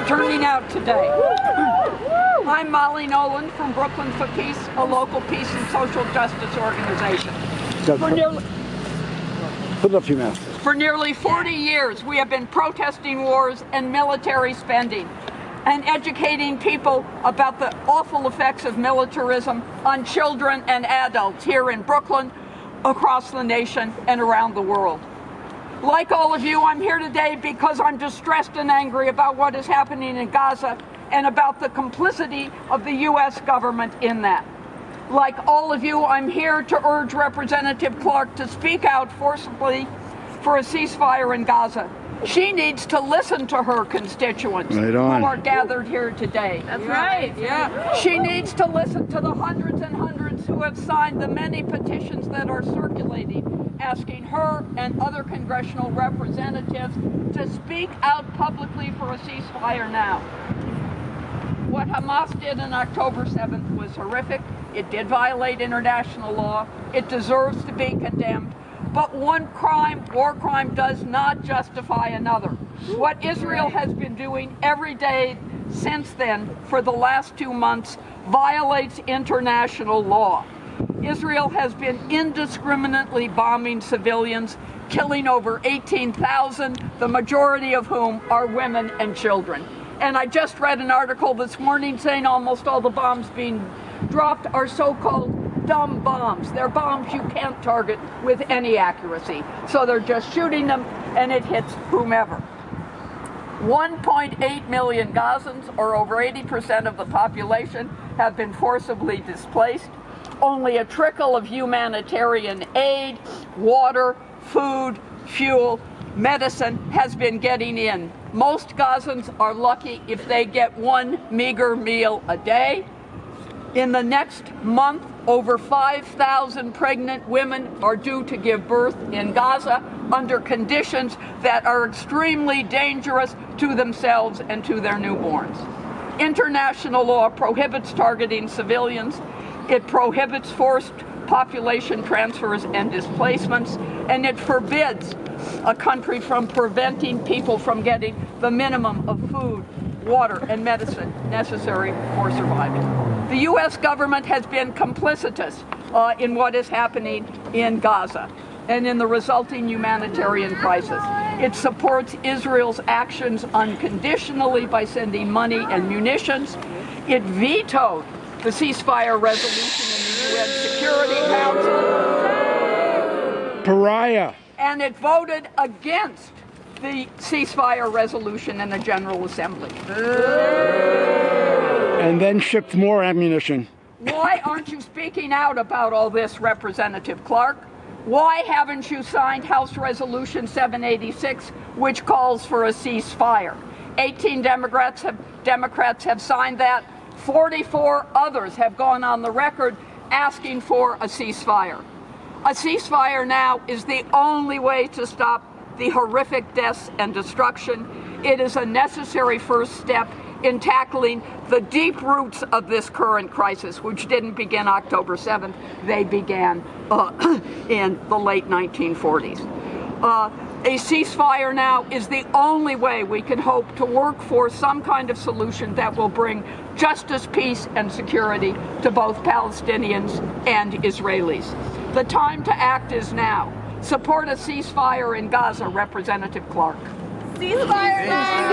for turning out today. I'm Nolan from Brooklyn for Peace, a local peace and social justice organization. For nearly 40 years, we have been protesting wars and military spending and educating people about the awful effects of militarism on children and adults here in Brooklyn, across the nation, and around the world. Like all of you, I'm here today because I'm distressed and angry about what is happening in Gaza and about the complicity of the U.S. government in that. Like all of you, I'm here to urge Representative Clarke to speak out forcibly for a ceasefire in Gaza. She needs to listen to her constituents who are gathered here today. That's right, yeah. She needs to listen to the hundreds and hundreds who have signed the many petitions that are circulating, asking her and other congressional representatives to speak out publicly for a ceasefire now. What Hamas did on October 7th was horrific. It did violate international law. It deserves to be condemned. But one crime, war crime, does not justify another. What Israel has been doing every day since then, for the last 2 months, violates international law. Israel has been indiscriminately bombing civilians, killing over 18,000, the majority of whom are women and children. And I just read an article this morning saying almost all the bombs being dropped are so-called dumb bombs. They're bombs you can't target with any accuracy. So they're just shooting them and it hits whomever. 1.8 million Gazans, or over 80% of the population, have been forcibly displaced. Only a trickle of humanitarian aid, water, food, fuel, medicine has been getting in. Most Gazans are lucky if they get one meager meal a day. In the next month, over 5,000 pregnant women are due to give birth in Gaza under conditions that are extremely dangerous to themselves and to their newborns. International law prohibits targeting civilians. It prohibits forced population transfers and displacements, and it forbids a country from preventing people from getting the minimum of food, water, and medicine necessary for survival. The U.S. government has been complicitous in what is happening in Gaza and in the resulting humanitarian crisis. It supports Israel's actions unconditionally by sending money and munitions. It vetoed the ceasefire resolution in the UN Security Council. Pariah. And it voted against the ceasefire resolution in the General Assembly. And then shipped more ammunition. Why aren't you speaking out about all this, Representative Clarke? Why haven't you signed House Resolution 786, which calls for a ceasefire? 18 Democrats have signed that. 44 others have gone on the record asking for a ceasefire. A ceasefire now is the only way to stop the horrific deaths and destruction. It is a necessary first step in tackling the deep roots of this current crisis, which didn't begin October 7th. They began in the late 1940s. A ceasefire now is the only way we can hope to work for some kind of solution that will bring justice, peace, and security to both Palestinians and Israelis. The time to act is now. Support a ceasefire in Gaza, Representative Clarke. Ceasefire now!